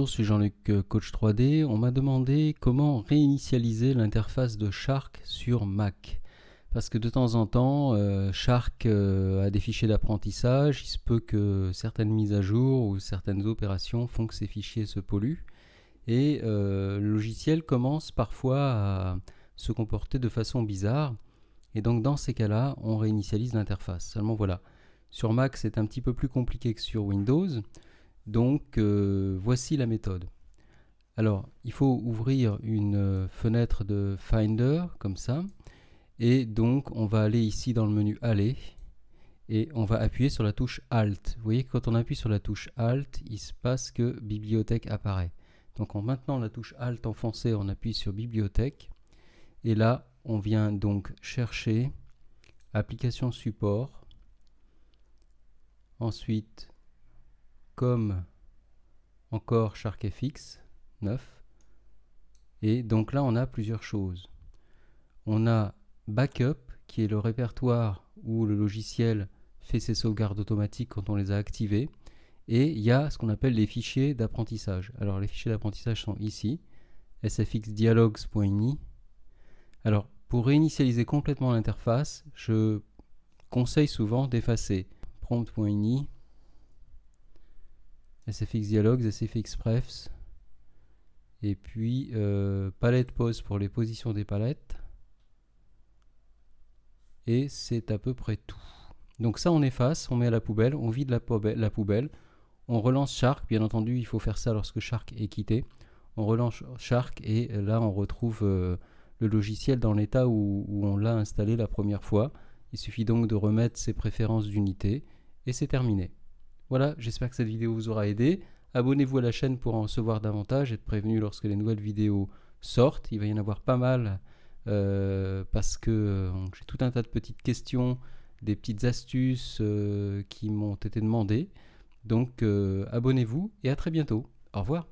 Bonjour, je suis Jean-Luc, coach 3D. On m'a demandé comment réinitialiser l'interface de Shark sur Mac. Parce que de temps en temps, Shark a des fichiers d'apprentissage. Il se peut que certaines mises à jour ou certaines opérations font que ces fichiers se polluent. Et le logiciel commence parfois à se comporter de façon bizarre. Et donc dans ces cas-là, on réinitialise l'interface. Seulement voilà, sur Mac c'est un petit peu plus compliqué que sur Windows. Donc voici la méthode. Alors il faut ouvrir une fenêtre de Finder comme ça, et donc on va aller ici dans le menu Aller et on va appuyer sur la touche Alt. Vous voyez que quand on appuie sur la touche Alt, il se passe que Bibliothèque apparaît. Donc en maintenant la touche Alt enfoncée, on appuie sur Bibliothèque et là on vient donc chercher Application Support, ensuite comme encore SharkFX 9, et donc là on a plusieurs choses. On a Backup qui est le répertoire où le logiciel fait ses sauvegardes automatiques quand on les a activées, et il y a ce qu'on appelle les fichiers d'apprentissage. Alors les fichiers d'apprentissage sont ici, sfxdialogues.ini. Alors pour réinitialiser complètement l'interface, je conseille souvent d'effacer prompt.ini, sfxdialogues, sfxprefs, et puis palette pause pour les positions des palettes, et c'est à peu près tout. Donc ça on efface, on met à la poubelle, on vide la poubelle, on relance Shark. Bien entendu il faut faire ça lorsque Shark est quitté. On relance Shark et là on retrouve le logiciel dans l'état où on l'a installé la première fois. Il suffit donc de remettre ses préférences d'unité et c'est terminé. Voilà, j'espère que cette vidéo vous aura aidé. Abonnez-vous à la chaîne pour en recevoir davantage et être prévenu lorsque les nouvelles vidéos sortent. Il va y en avoir pas mal parce que j'ai tout un tas de petites questions, des petites astuces qui m'ont été demandées. Donc abonnez-vous et à très bientôt. Au revoir.